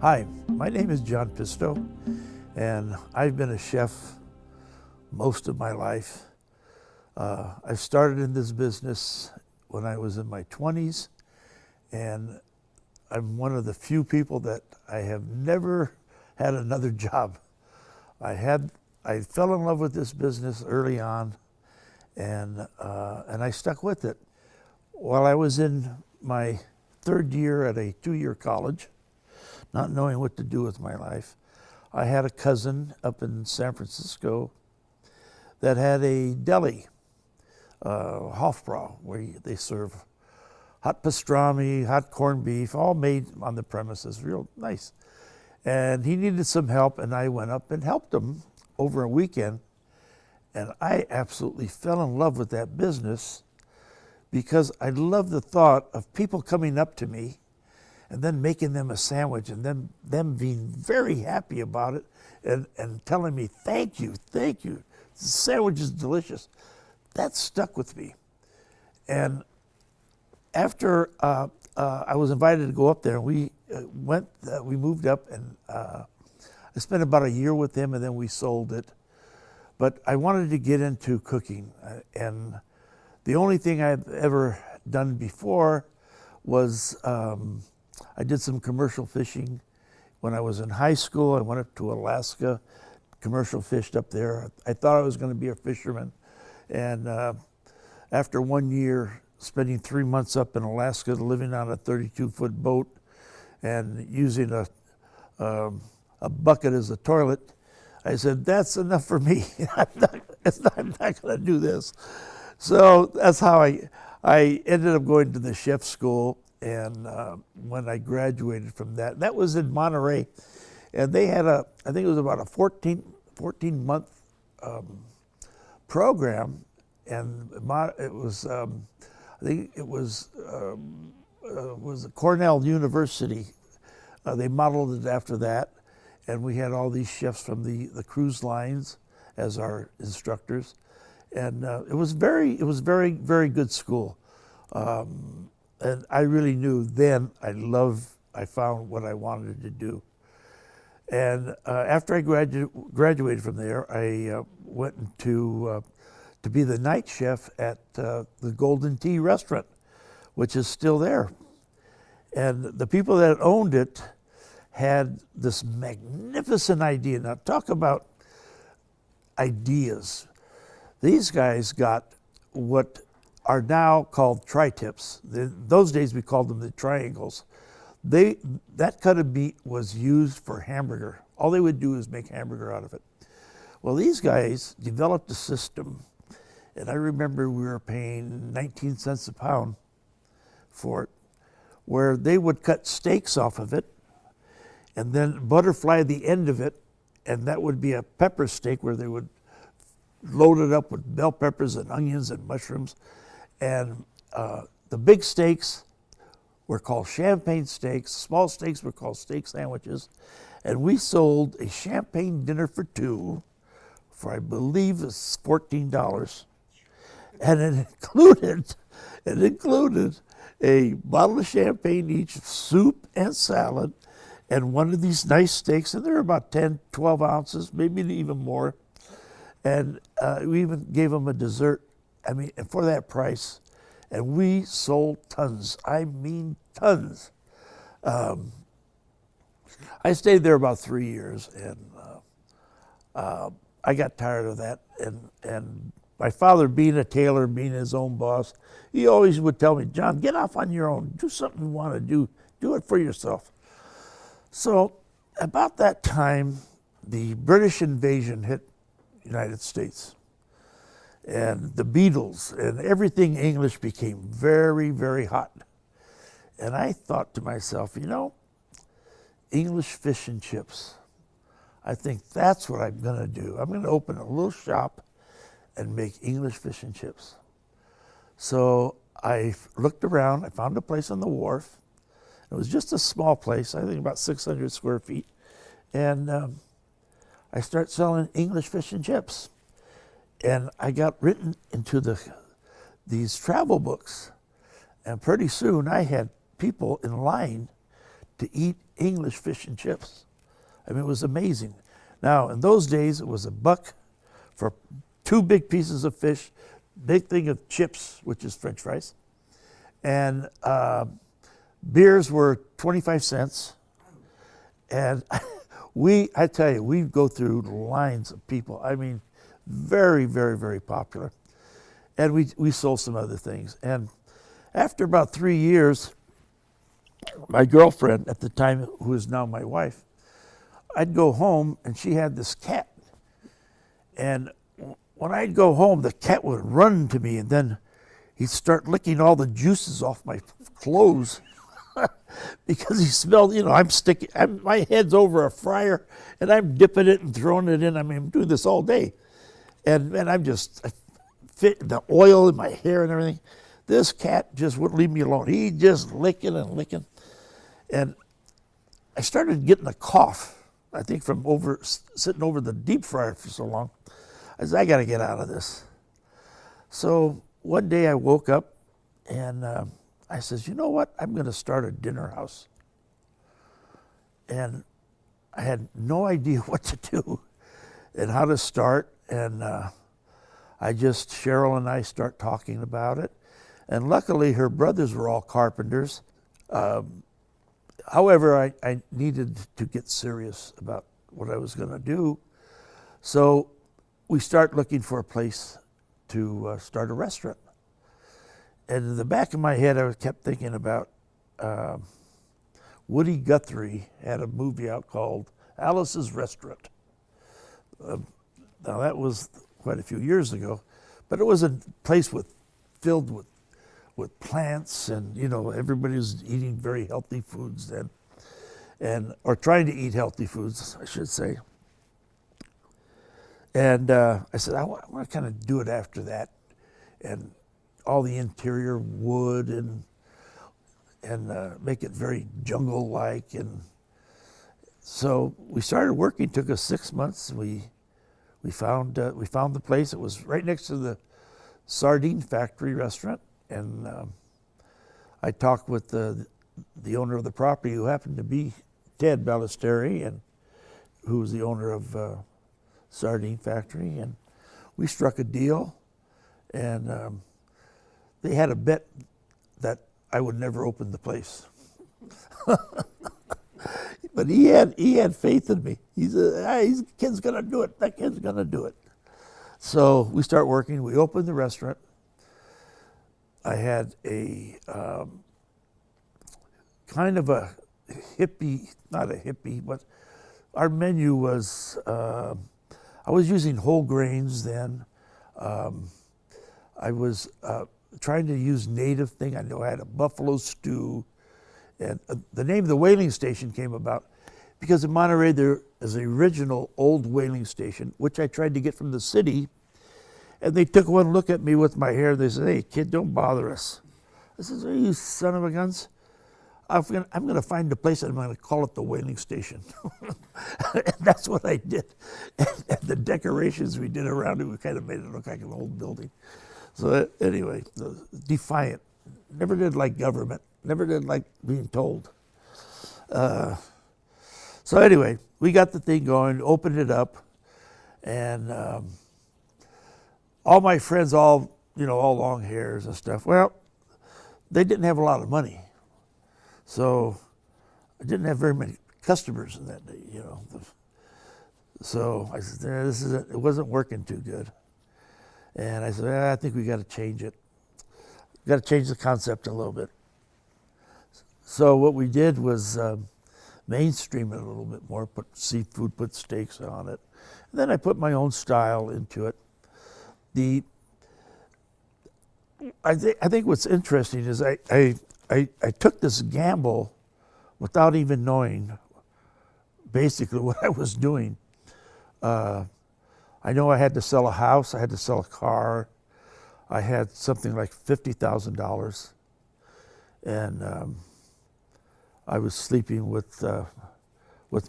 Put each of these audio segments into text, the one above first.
Hi, my name is John Pisto, and I've been a chef most of my life. I started in this business when I was in my 20s, and I'm one of the few people that I have never had another job. I fell in love with this business early on, and I stuck with it. While I was in my third year at a 2-year college, not knowing what to do with my life, I had a cousin up in San Francisco that had a deli, Hofbrau, where they serve hot pastrami, hot corned beef, all made on the premises, real nice. And he needed some help, and I went up and helped him over a weekend. And I absolutely fell in love with that business because I love the thought of people coming up to me and then making them a sandwich and then them being very happy about it and telling me, thank you. The sandwich is delicious. That stuck with me. And after I was invited to go up there, we moved up, and I spent about a year with him, and then we sold it. But I wanted to get into cooking, and the only thing I've ever done before was I did some commercial fishing. When I was in high school, I went up to Alaska, commercial fished up there. I thought I was going to be a fisherman. And after 1 year, spending 3 months up in Alaska, living on a 32-foot boat and using a bucket as a toilet, I said, that's enough for me. I'm not going to do this. So that's how I ended up going to the chef school. And when I graduated from that was in Monterey, and they had I think it was about a 14-month program, and it was, I think it was Cornell University. They modeled it after that, and we had all these chefs from the cruise lines as our instructors, and it was very, very good school. And I really knew then I found what I wanted to do. And after I graduated from there, I went to be the night chef at the Golden Tea restaurant, which is still there. And the people that owned it had this magnificent idea. Now talk about ideas. These guys got what are now called tri-tips. Those days we called them the triangles. That cut of meat was used for hamburger. All they would do is make hamburger out of it. Well, these guys developed a system, and I remember we were paying 19 cents a pound for it, where they would cut steaks off of it and then butterfly the end of it, and that would be a pepper steak where they would load it up with bell peppers and onions and mushrooms. And the big steaks were called champagne steaks. Small steaks were called steak sandwiches. And we sold a champagne dinner for two for, I believe, it's $14. And it included a bottle of champagne each, soup and salad, and one of these nice steaks. And they're about 10, 12 ounces, maybe even more. And we even gave them a dessert. I mean, for that price, and we sold tons. I mean, tons. I stayed there about 3 years, and I got tired of that. And my father, being a tailor, being his own boss, he always would tell me, John, get off on your own. Do something you want to do. Do it for yourself. So about that time, the British invasion hit the United States. And the Beatles and everything English became very, very hot. And I thought to myself, English fish and chips. I think that's what I'm going to do. I'm going to open a little shop and make English fish and chips. So I looked around. I found a place on the wharf. It was just a small place, I think about 600 square feet. And I started selling English fish and chips. And I got written into these travel books. And pretty soon I had people in line to eat English fish and chips. I mean, it was amazing. Now, in those days, it was $1 for 2 big pieces of fish, big thing of chips, which is French fries, and beers were 25 cents. And I tell you, we'd go through lines of people. I mean, very, very, very popular. And we sold some other things. And after about 3 years, my girlfriend at the time, who is now my wife, I'd go home and she had this cat. And when I'd go home, the cat would run to me and then he'd start licking all the juices off my clothes because he smelled, my head's over a fryer and I'm dipping it and throwing it in. I mean, I'm doing this all day. And I fit the oil in my hair and everything. This cat just wouldn't leave me alone. He just licking and licking. And I started getting a cough, I think from sitting over the deep fryer for so long. I said, I got to get out of this. So one day I woke up and I says, you know what? I'm going to start a dinner house. And I had no idea what to do and how to start. And Cheryl and I start talking about it. And luckily her brothers were all carpenters. However, I needed to get serious about what I was going to do. So we start looking for a place to start a restaurant. And in the back of my head, I kept thinking about Woody Guthrie had a movie out called Alice's Restaurant. Now that was quite a few years ago, but it was a place filled with plants, and everybody was eating very healthy foods then, or trying to eat healthy foods, I should say. And I said, I want to kind of do it after that, and all the interior wood and make it very jungle-like. And so we started working. Took us 6 months. We found the place. It was right next to the Sardine Factory restaurant, and I talked with the owner of the property, who happened to be Ted Ballesteri, and who was the owner of Sardine Factory, and we struck a deal, and they had a bet that I would never open the place. But he had faith in me. He said, "He's kid's gonna do it. That kid's gonna do it." So we start working. We opened the restaurant. I had a kind of a hippie, not a hippie, but our menu was, I was using whole grains then. I was trying to use native thing. I know I had a buffalo stew. And the name of the Wailing Station came about because in Monterey there is an original old whaling station, which I tried to get from the city. And they took one look at me with my hair. They said, "Hey, kid, don't bother us." I said, "Are you son of a guns? I'm going to find a place and I'm going to call it the Wailing Station." And that's what I did. And the decorations we did around it, we kind of made it look like an old building. So anyway, defiant. Never did like government. Never did like being told. So anyway, we got the thing going, opened it up, and all my friends, all long hairs and stuff. Well, they didn't have a lot of money, so I didn't have very many customers in that day. So I said, it wasn't working too good, and I said, I think we got to change it. Got to change the concept a little bit. So what we did was mainstream it a little bit more, put seafood, put steaks on it. And then I put my own style into it. I think what's interesting is I took this gamble without even knowing basically what I was doing. I know I had to sell a house, I had to sell a car. I had something like $50,000, and I was sleeping with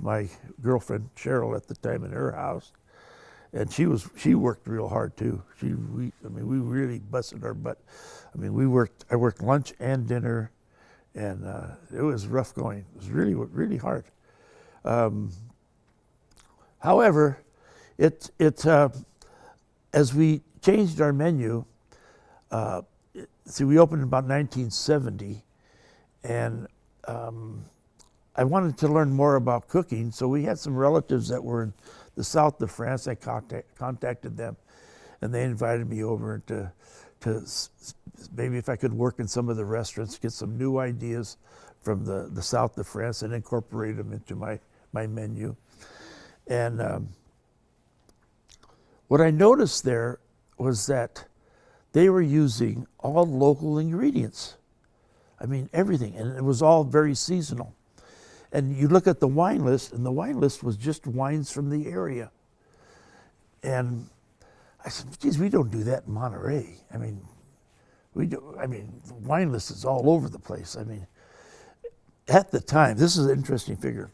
my girlfriend Cheryl at the time in her house, and she worked real hard too. We really busted our butt. I mean, I worked lunch and dinner, And it was rough going. It was really, really hard. However, as we changed our menu, see, we opened in about 1970, and I wanted to learn more about cooking, so we had some relatives that were in the south of France. I contacted them, and they invited me over to maybe if I could work in some of the restaurants, get some new ideas from the south of France and incorporate them into my menu. And what I noticed there was that they were using all local ingredients. I mean, everything, and it was all very seasonal. And you look at the wine list, and the wine list was just wines from the area. And I said, geez, we don't do that in Monterey. I mean, the wine list is all over the place. I mean, at the time, this is an interesting figure.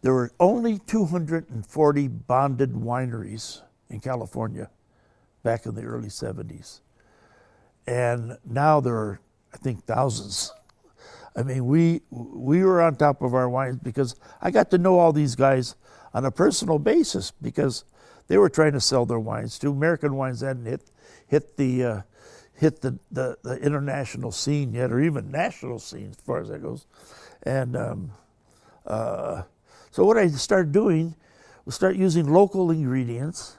There were only 240 bonded wineries in California back in the early 70s. And now there are, I think, thousands. I mean, we were on top of our wines because I got to know all these guys on a personal basis because they were trying to sell their wines too. American wines hadn't hit the international scene yet, or even national scene as far as that goes. And so what I started doing was start using local ingredients,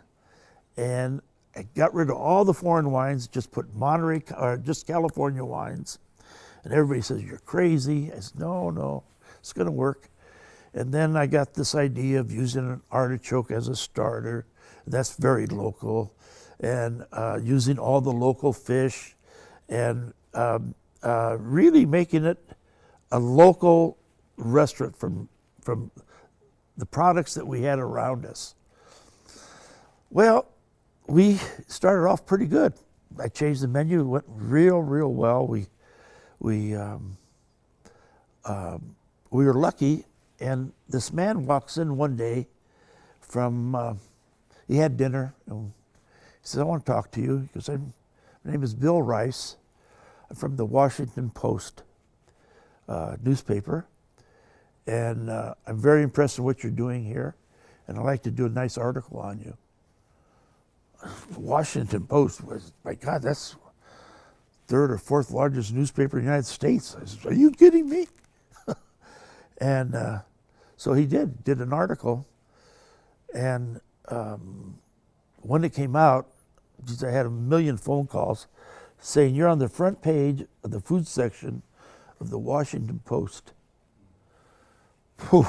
and I got rid of all the foreign wines, just put Monterey, or just California wines. And everybody says, you're crazy. I said, no, it's gonna work. And then I got this idea of using an artichoke as a starter. That's very local. And using all the local fish, and really making it a local restaurant from the products that we had around us. Well, we started off pretty good. I changed the menu, it went real well. We were lucky, and this man walks in one day from, he had dinner, and he says, I want to talk to you. He goes, my name is Bill Rice. I'm from the Washington Post newspaper, and I'm very impressed with what you're doing here, and I'd like to do a nice article on you. The Washington Post was, my God, that's third or fourth largest newspaper in the United States. I said, are you kidding me? And so he did an article, and when it came out, geez, I had 1 million phone calls saying, you're on the front page of the food section of the Washington Post. Whew.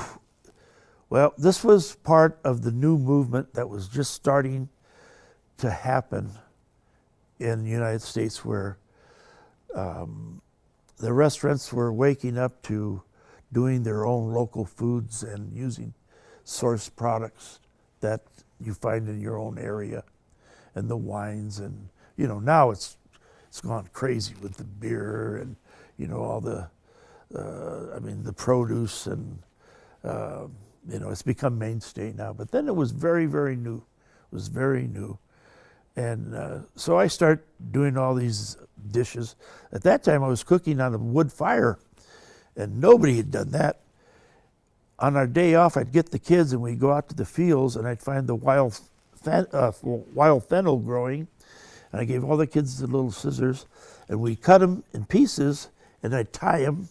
Well, this was part of the new movement that was just starting to happen in the United States, where the restaurants were waking up to doing their own local foods and using source products that you find in your own area, and the wines, and now it's gone crazy with the beer and all the the produce, and it's become mainstay now. But then it was very new. It was very new. And so I start doing all these dishes. At that time I was cooking on a wood fire, and nobody had done that. On our day off, I'd get the kids and we'd go out to the fields, and I'd find the wild fennel growing, and I gave all the kids the little scissors, and we cut them in pieces, and I'd tie them,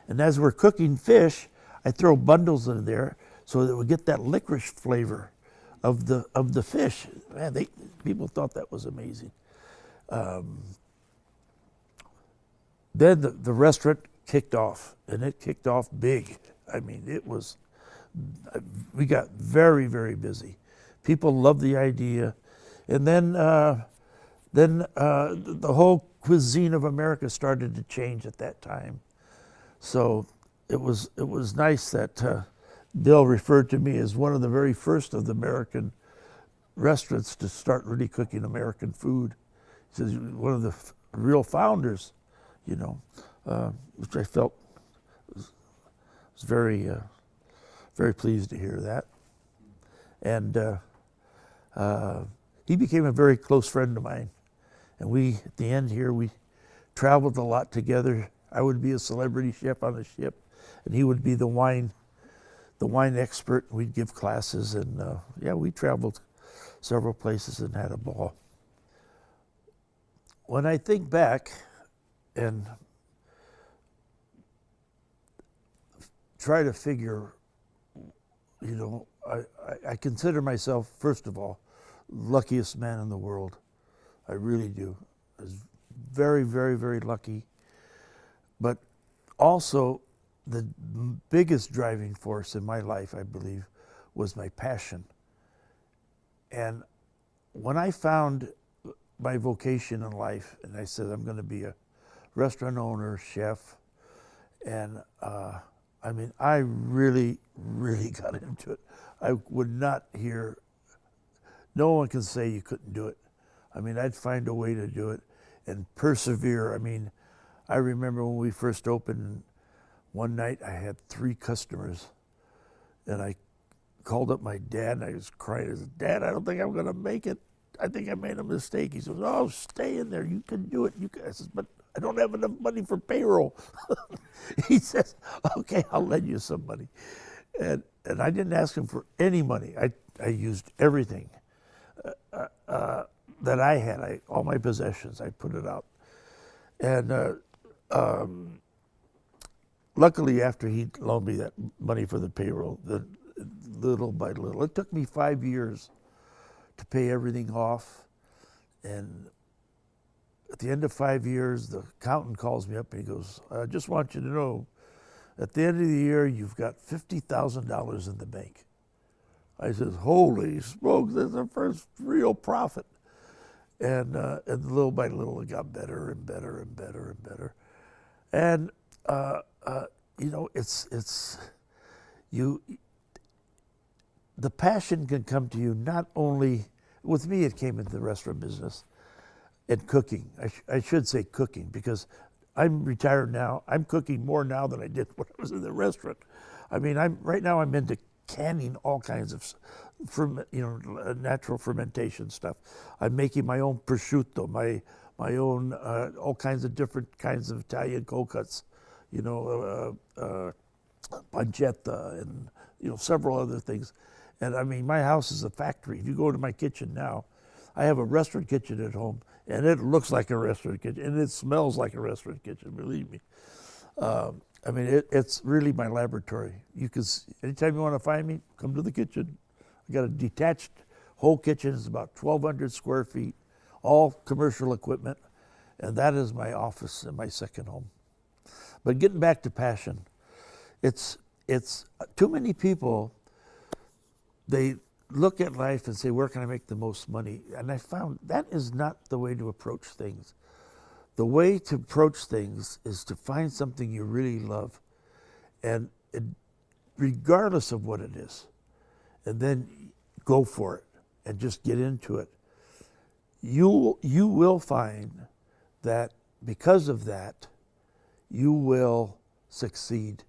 and as we're cooking fish, I'd throw bundles in there so that we get that licorice flavor of the fish. Man, people thought that was amazing. Then the restaurant kicked off, and it kicked off big. I mean, we got very busy. People loved the idea. And then the whole cuisine of America started to change at that time. So it was nice that Bill referred to me as one of the very first of the American restaurants to start really cooking American food. He says, one of the real founders, which I felt was very pleased to hear that. And he became a very close friend of mine. And at the end here, we traveled a lot together. I would be a celebrity chef on the ship, and he would be the wine expert. We'd give classes, and yeah, we traveled several places and had a ball. When I think back and try to figure, you know, I consider myself, first of all, luckiest man in the world. I really do. I was very, very, very lucky. But also, the biggest driving force in my life, I believe, was my passion. And when I found my vocation in life, and I said, I'm going to be a restaurant owner, chef, and I mean, I really, really got into it. I would not hear, no one can say you couldn't do it. I mean, I'd find a way to do it and persevere. I mean, I remember when we first opened, one night I had 3 customers, and I called up my dad, and I was crying. I said, Dad, I don't think I'm going to make it. I think I made a mistake. He says, oh, stay in there. You can do it. You can. I says, but I don't have enough money for payroll. He says, okay, I'll lend you some money. And I didn't ask him for any money. I used everything that I had, all my possessions, I put it out. And luckily, after he loaned me that money for the payroll, little by little, it took me 5 years to pay everything off. And at the end of 5 years, the accountant calls me up and he goes, I just want you to know, at the end of the year, you've got $50,000 in the bank. I says, holy smokes, that's the first real profit. And little by little, it got better and better and better and better. And you know, the passion can come to you not only, with me it came into the restaurant business and cooking. I should say cooking, because I'm retired now. I'm cooking more now than I did when I was in the restaurant. I mean, right now I'm into canning all kinds of, natural fermentation stuff. I'm making my own prosciutto, my own all kinds of different kinds of Italian cold cuts, pancetta, and several other things. And I mean, my house is a factory. If you go to my kitchen now, I have a restaurant kitchen at home, and it looks like a restaurant kitchen, and it smells like a restaurant kitchen, believe me. I mean, it's really my laboratory. You can, anytime you want to find me, come to the kitchen. I got a detached whole kitchen. It's about 1,200 square feet, all commercial equipment, and that is my office and my second home. But getting back to passion, it's too many people, they look at life and say, where can I make the most money? And I found that is not the way to approach things. The way to approach things is to find something you really love, and regardless of what it is, and then go for it and just get into it. You will find that because of that, you will succeed.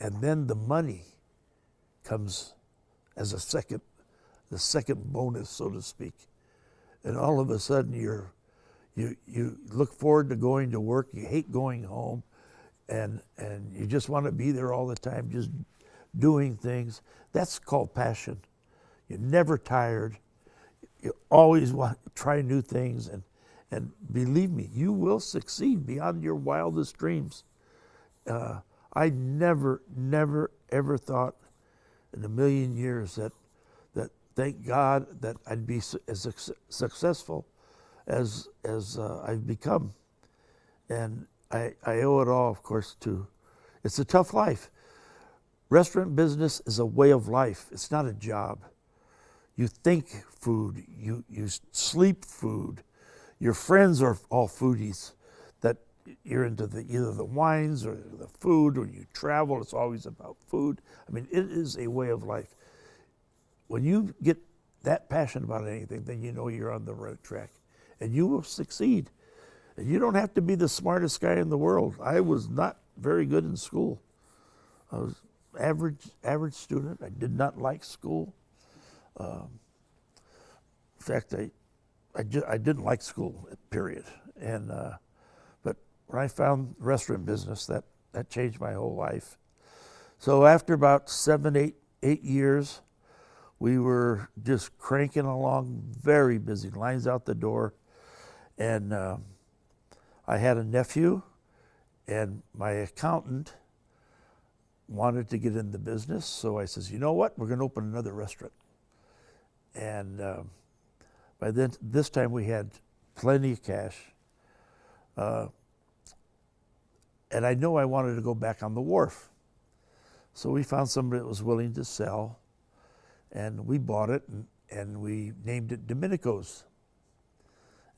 And then the money comes as the second bonus, so to speak. And all of a sudden you look forward to going to work, you hate going home, and you just want to be there all the time, just doing things. That's called passion. You're never tired. You always want to try new things, and believe me, you will succeed beyond your wildest dreams. I never, ever thought in a million years that thank God that I'd be as successful as I've become. And I owe it all, of course, to, it's a tough life. Restaurant business is a way of life. It's not a job. You think food, you sleep food. Your friends are all foodies, that you're into either the wines or the food, or you travel, it's always about food. I mean, it is a way of life. When you get that passionate about anything, then you know you're on the right track, and you will succeed. And you don't have to be the smartest guy in the world. I was not very good in school. I was average student. I did not like school. In fact, I didn't like school, period. And but when I found restaurant business, that changed my whole life. So after about 8 years, we were just cranking along, very busy, lines out the door. And I had a nephew, and my accountant wanted to get in the business. So I says, you know what, we're going to open another restaurant. And by then, this time we had plenty of cash. And I know I wanted to go back on the wharf. So we found somebody that was willing to sell, and we bought it, and we named it Domenico's,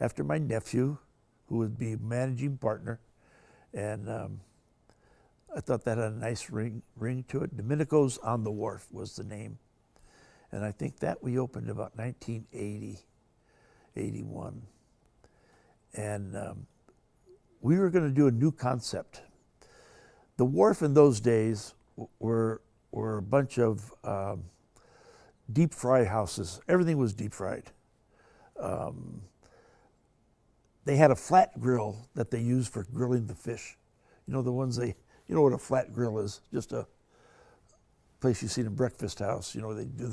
after my nephew, who would be managing partner. And I thought that had a nice ring to it. Domenico's on the Wharf was the name. And I think that we opened about 1980, 81. And we were going to do a new concept. The Wharf in those days were a bunch of deep fry houses. Everything was deep fried. They had a flat grill that they used for grilling the fish. You know, the ones you know what a flat grill is? Just a place you see in a breakfast house. You know, they do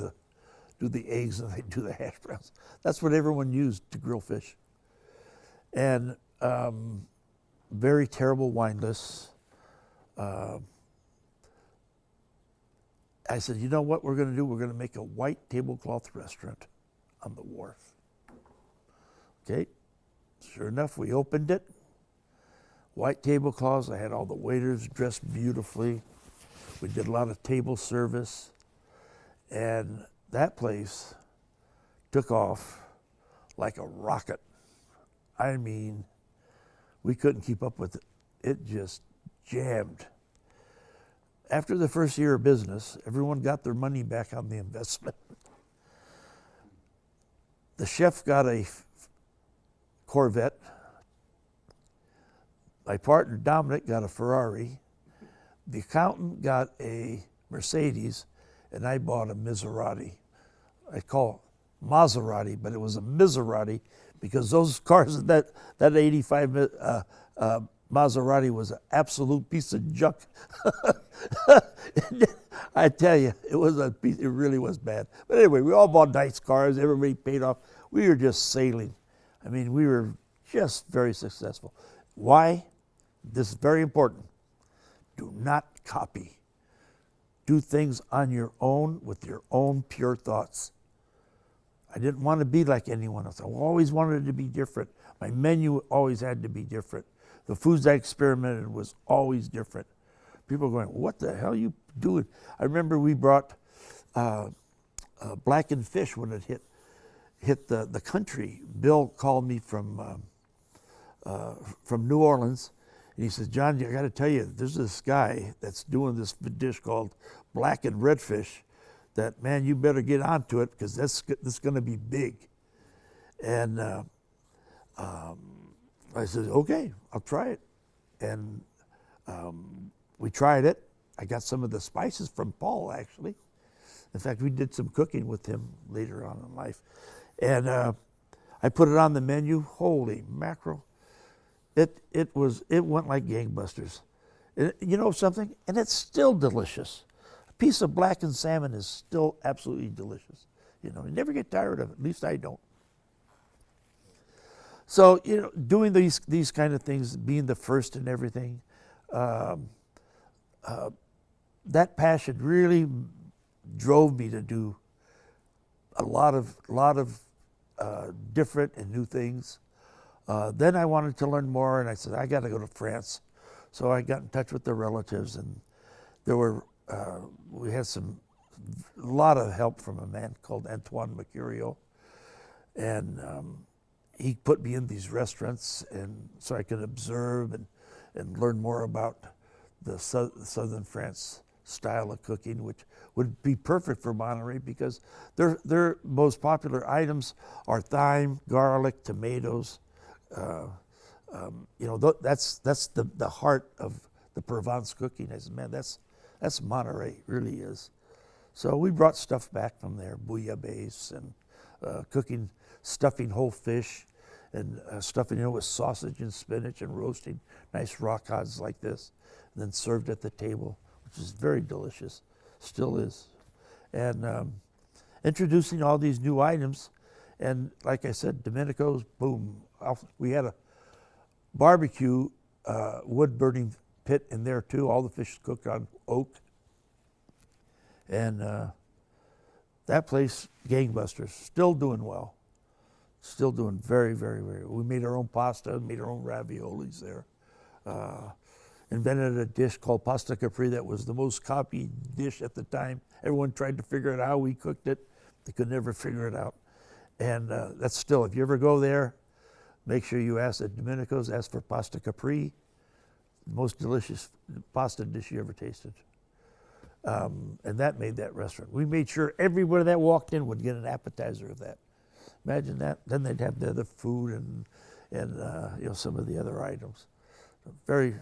the eggs and they do the hash browns. That's what everyone used to grill fish. And very terrible wine lists. I said, you know what we're going to do? We're going to make a white tablecloth restaurant on the wharf. Okay. Sure enough, we opened it. White tablecloths. I had all the waiters dressed beautifully. We did a lot of table service. And that place took off like a rocket. I mean, we couldn't keep up with it. It just jammed. After the first year of business, everyone got their money back on the investment. The chef got a Corvette. My partner Dominic got a Ferrari. The accountant got a Mercedes, and I bought a Maserati. I call it Maserati, but it was a Maserati because those cars, that 85 Maserati was an absolute piece of junk. I tell you, it really was bad. But anyway, we all bought nice cars. Everybody paid off. We were just sailing. I mean, we were just very successful. Why? This is very important. Do not copy. Do things on your own with your own pure thoughts. I didn't want to be like anyone else. I always wanted it to be different. My menu always had to be different. The foods I experimented was always different. People were going, what the hell are you doing? I remember we brought blackened fish when it hit the country. Bill called me from New Orleans, and he says, John, I got to tell you, there's this guy that's doing this dish called blackened redfish that, man, you better get onto it because this is going to be big. And I said, okay, I'll try it. And we tried it. I got some of the spices from Paul, actually. In fact, we did some cooking with him later on in life. And I put it on the menu. Holy mackerel. It went like gangbusters. You know something? And it's still delicious. A piece of blackened salmon is still absolutely delicious. You know, you never get tired of it. At least I don't. So, you know, doing these kind of things, being the first in everything, that passion really drove me to do a lot of different and new things. Then I wanted to learn more, and I said, I got to go to France. So I got in touch with the relatives, and we had a lot of help from a man called Antoine Mercurio, and he put me in these restaurants, and so I could observe and learn more about the southern France style of cooking, which would be perfect for Monterey because their most popular items are thyme, garlic, tomatoes. You know, that's the heart of the Provence cooking. I said, man, that's Monterey, really is. So we brought stuff back from there, bouillabaisse and stuffing whole fish, and stuffing it with sausage and spinach and roasting nice raw cods like this, and then served at the table, which is very delicious, still is. And introducing all these new items, and like I said, Domenico's, boom. We had a barbecue wood burning pit in there too. All the fish cooked on oak. And that place, gangbusters, still doing well. Still doing very, very, very well. We made our own pasta, made our own raviolis there. Invented a dish called pasta capri that was the most copied dish at the time. Everyone tried to figure out how we cooked it. They could never figure it out. And that's still, if you ever go there, make sure you ask at Domenico's, ask for pasta capri. The most delicious pasta dish you ever tasted. And that made that restaurant. We made sure everybody that walked in would get an appetizer of that. Imagine that. Then they'd have the other food and you know, some of the other items. Very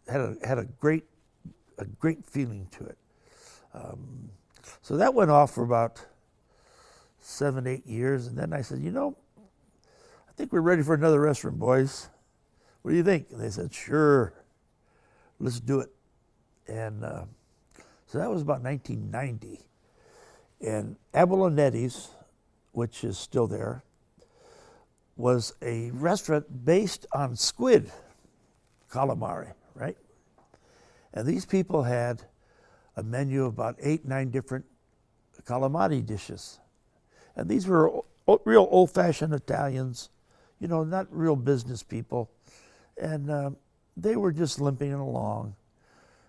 had a great feeling to it. So that went off for about 7, 8 years, and then I said, you know, I think we're ready for another restaurant, boys. What do you think? And they said, sure, let's do it. And so that was about 1990. And Avalonettis, which is still there, was a restaurant based on squid, calamari, right? And these people had a menu of about 8, 9 different calamari dishes. And these were real old-fashioned Italians, you know, not real business people. And they were just limping along.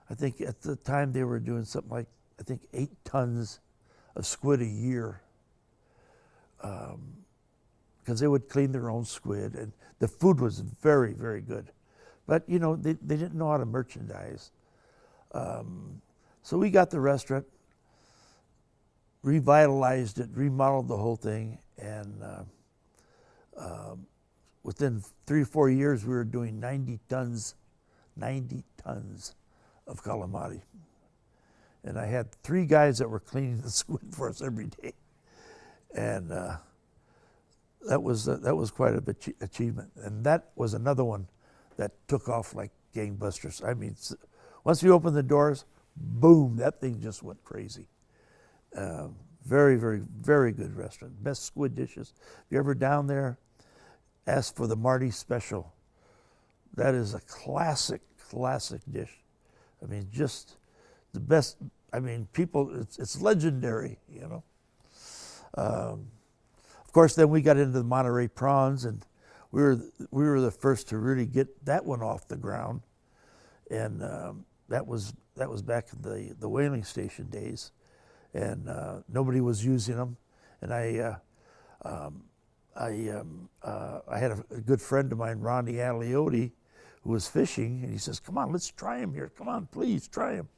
I think at the time they were doing something like, I think 8 tons of squid a year. Because they would clean their own squid, and the food was very, very good. But, you know, they didn't know how to merchandise. So we got the restaurant, revitalized it, remodeled the whole thing, and within 3 or 4 years, we were doing 90 tons of calamari. And I had 3 guys that were cleaning the squid for us every day. And that was quite an achievement. And that was another one that took off like gangbusters. I mean, once we opened the doors, boom, that thing just went crazy. Very, very, very good restaurant. Best squid dishes. If you're ever down there, ask for the Marty Special. That is a classic dish. I mean, just the best. I mean, people, it's legendary, you know. Of course, then we got into the Monterey prawns, and we were the first to really get that one off the ground. And that was back in the Wailing Station days, and nobody was using them. And I had a good friend of mine, Ronnie Aliotti, who was fishing, and he says, "Come on, let's try them here. Come on, please try them."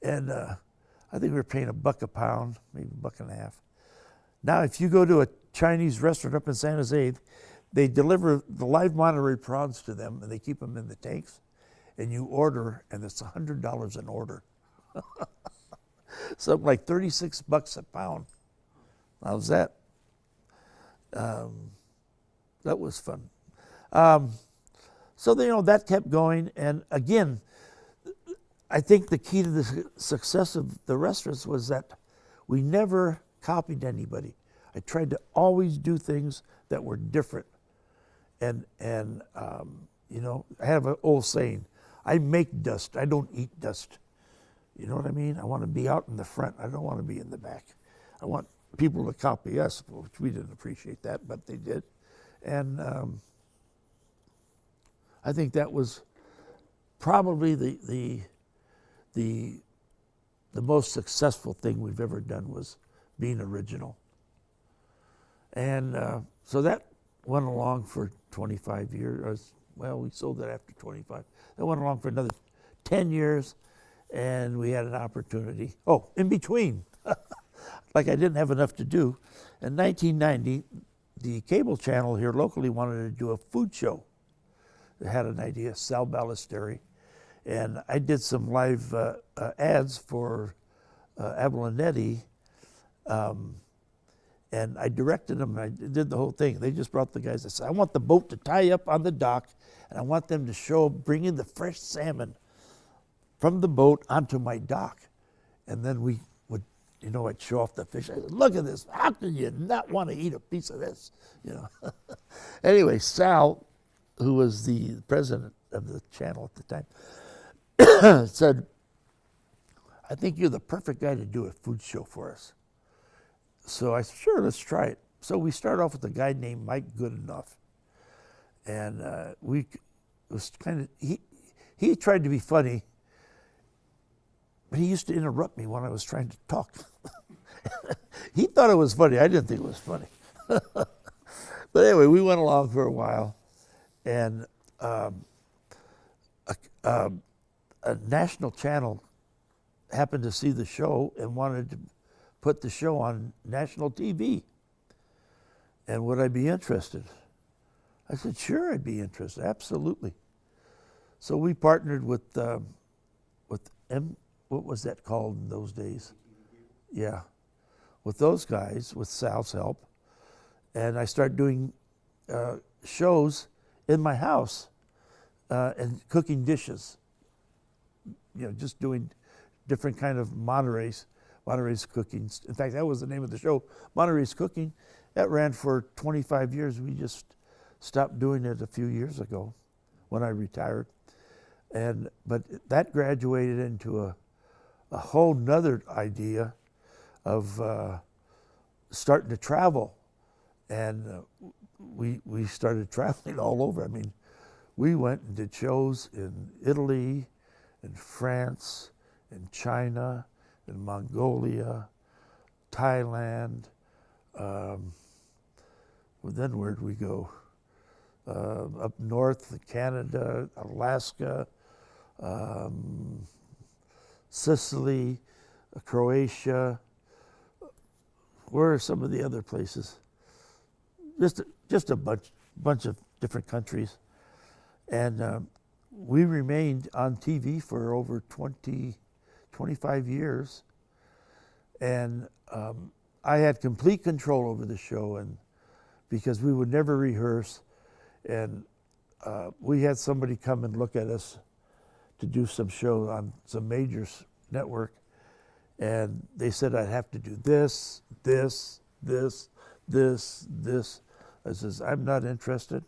And I think we were paying $1 a pound, maybe $1.50. Now, if you go to a Chinese restaurant up in San Jose, they deliver the live Monterey prawns to them, and they keep them in the tanks. And you order, and it's $100 an order. Something like $36 a pound. How's that? That was fun. So, you know, that kept going. And again, I think the key to the success of the restaurants was that we never copied anybody. I tried to always do things that were different. And you know, I have an old saying, I make dust, I don't eat dust. You know what I mean? I want to be out in the front. I don't want to be in the back. I want people to copy us, which we didn't appreciate that, but they did. And I think that was probably the most successful thing we've ever done, was being original. And so that went along for 25 years. Well, we sold it after 25. That went along for another 10 years, and we had an opportunity. Oh, in between, like I didn't have enough to do. In 1990, the cable channel here locally wanted to do a food show. They had an idea, Sal Ballesteri, and I did some live ads for Avalonettis, And I directed them, and I did the whole thing. They just brought the guys. I said, I want the boat to tie up on the dock, and I want them to bring in the fresh salmon from the boat onto my dock. And then we would, I'd show off the fish. I said, look at this. How can you not want to eat a piece of this? Anyway, Sal, who was the president of the channel at the time, said, I think you're the perfect guy to do a food show for us. So I said, sure, let's try it. So we started off with a guy named Mike Goodenough. And it was kind of, he tried to be funny, but he used to interrupt me when I was trying to talk. He thought it was funny. I didn't think it was funny. But anyway, we went along for a while. And a national channel happened to see the show and wanted to put the show on national TV. And would I be interested? I said, sure, I'd be interested, absolutely. So we partnered with what was that called in those days? Yeah, with those guys, with Sal's help. And I started doing shows in my house and cooking dishes. Just doing different kind of Monterey's Cooking. In fact, that was the name of the show, Monterey's Cooking. That ran for 25 years. We just stopped doing it a few years ago when I retired. But that graduated into a whole nother idea of starting to travel. And we started traveling all over. I mean, we went and did shows in Italy, in France, in China, in Mongolia, Thailand. Then where'd we go? Up north, Canada, Alaska, Sicily, Croatia. Where are some of the other places? Just a bunch of different countries. And we remained on TV for over 25 years. And I had complete control over the show, and because we would never rehearse. And we had somebody come and look at us to do some show on some major network. And they said I'd have to do this. I says, I'm not interested.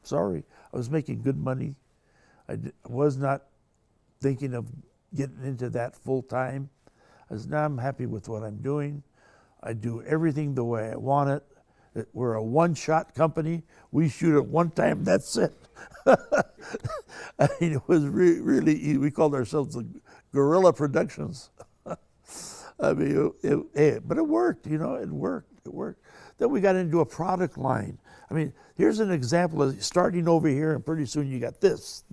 Sorry. I was making good money. I was not thinking of getting into that full time. I said, no, I'm happy with what I'm doing. I do everything the way I want it. We're a one-shot company. We shoot it one time, that's it. I mean, it was really easy. We called ourselves the Guerrilla Productions. I mean, but it worked, it worked. Then we got into a product line. I mean, here's an example of starting over here, and pretty soon you got this.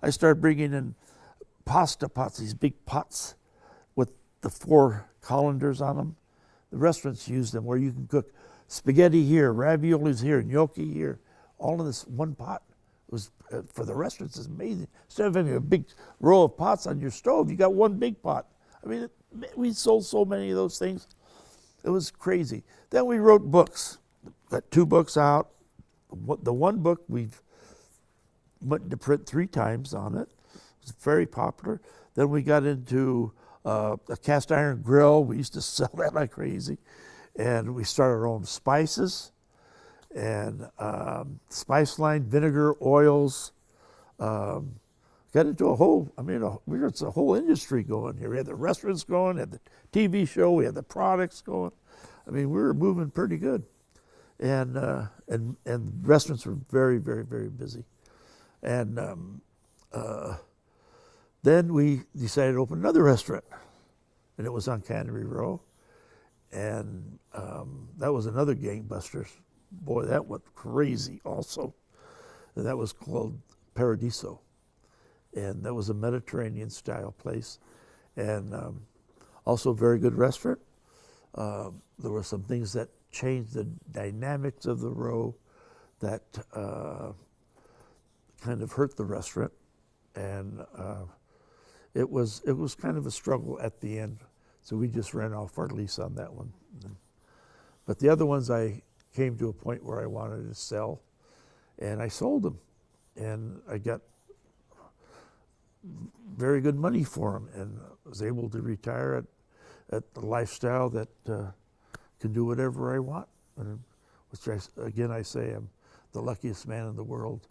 I started bringing in pasta pots, these big pots with the 4 colanders on them. The restaurants use them where you can cook spaghetti here, raviolis here, gnocchi here, all in this one pot. It was, for the restaurants, it's amazing. Instead of having a big row of pots on your stove, you got one big pot. I mean, we sold so many of those things. It was crazy. Then we wrote books. Got 2 books out. The one book we've went to print 3 times on it. It was very popular. Then we got into a cast iron grill. We used to sell that like crazy. And we started our own spices and spice line, vinegar, oils. Got into a whole, it's a whole industry going here. We had the restaurants going, had the TV show, we had the products going. I mean, we were moving pretty good. And restaurants were very, very, very busy. And then we decided to open another restaurant, and it was on Cannery Row. And that was another gangbusters. Boy, that went crazy also. And that was called Paradiso. And that was a Mediterranean style place. And also a very good restaurant. There were some things that changed the dynamics of the row that kind of hurt the restaurant. And it was kind of a struggle at the end. So we just ran off our lease on that one. But the other ones I came to a point where I wanted to sell, and I sold them. And I got very good money for them, and was able to retire at the lifestyle that can do whatever I want. And which I say I'm the luckiest man in the world.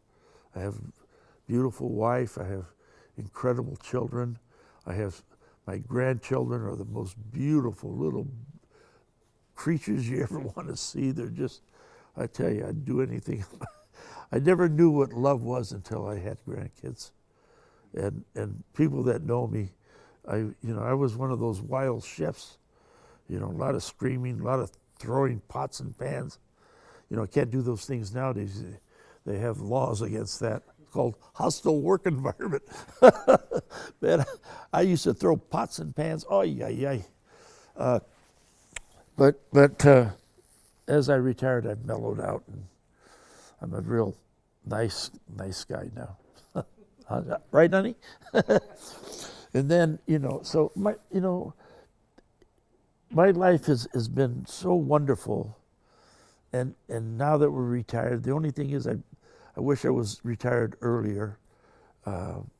I have a beautiful wife. I have incredible children. I have my grandchildren are the most beautiful little creatures you ever want to see. They're just, I tell you, I'd do anything. I never knew what love was until I had grandkids. And people that know me, I was one of those wild chefs, a lot of screaming, a lot of throwing pots and pans. I can't do those things nowadays. They have laws against that. It's called hostile work environment. Man, I used to throw pots and pans. Oh, yeah. But as I retired, I've mellowed out, and I'm a real nice guy now. Right, honey? And then, so my life has been so wonderful. And now that we're retired, the only thing is I wish I was retired earlier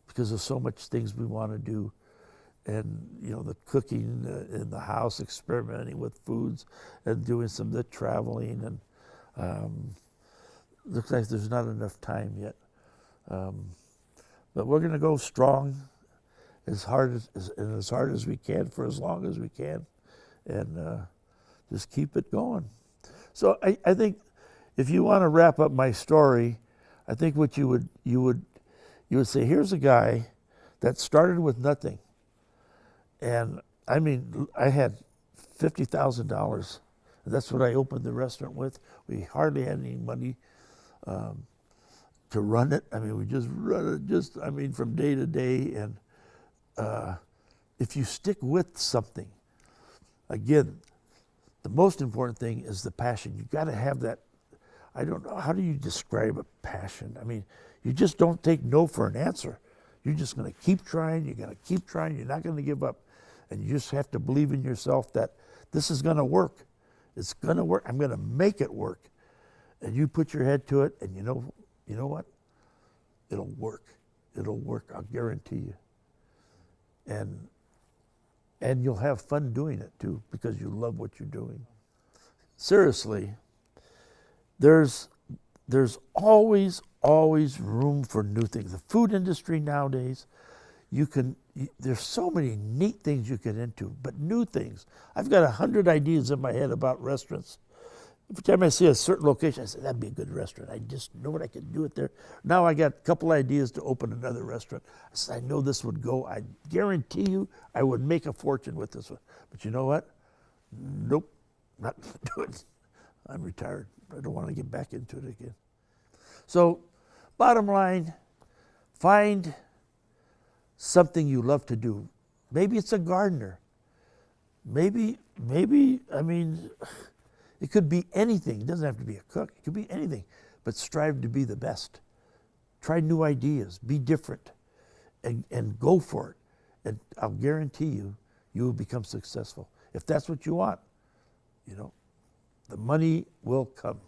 because of so much things we want to do. And, the cooking in the house, experimenting with foods and doing some of the traveling. And looks like there's not enough time yet. But we're going to go strong as hard as we can for as long as we can, and just keep it going. So I think if you want to wrap up my story, I think what you would say, here's a guy that started with nothing. And I mean, I had $50,000. That's what I opened the restaurant with. We hardly had any money to run it. I mean, we just run it from day to day. And if you stick with something, again, the most important thing is the passion. You got to have that. I don't know, how do you describe a passion? I mean, you just don't take no for an answer. You're just going to keep trying. You're going to keep trying. You're not going to give up. And you just have to believe in yourself that this is going to work. It's going to work. I'm going to make it work. And you put your head to it, and you know what? It'll work. It'll work. I'll guarantee you. And you'll have fun doing it too, because you love what you're doing. Seriously, there's always room for new things. The food industry nowadays, there's so many neat things you get into, but new things. I've got 100 ideas in my head about restaurants. Every time I see a certain location, I say, that'd be a good restaurant. I just know what I could do it there. Now I got a couple ideas to open another restaurant. I said, I know this would go. I guarantee you I would make a fortune with this one. But you know what? Nope, not do it. I'm retired. I don't want to get back into it again. So, bottom line, find something you love to do. Maybe it's a gardener. Maybe, I mean, it could be anything. It doesn't have to be a cook. It could be anything. But strive to be the best. Try new ideas. Be different. And go for it. And I'll guarantee you, you will become successful. If that's what you want, the money will come.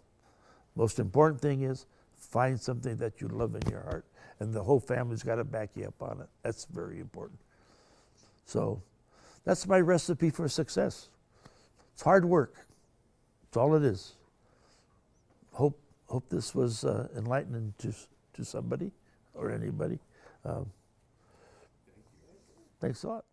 Most important thing is find something that you love in your heart. And the whole family's got to back you up on it. That's very important. So that's my recipe for success. It's hard work. That's all it is. Hope this was enlightening to somebody or anybody. Thanks a lot.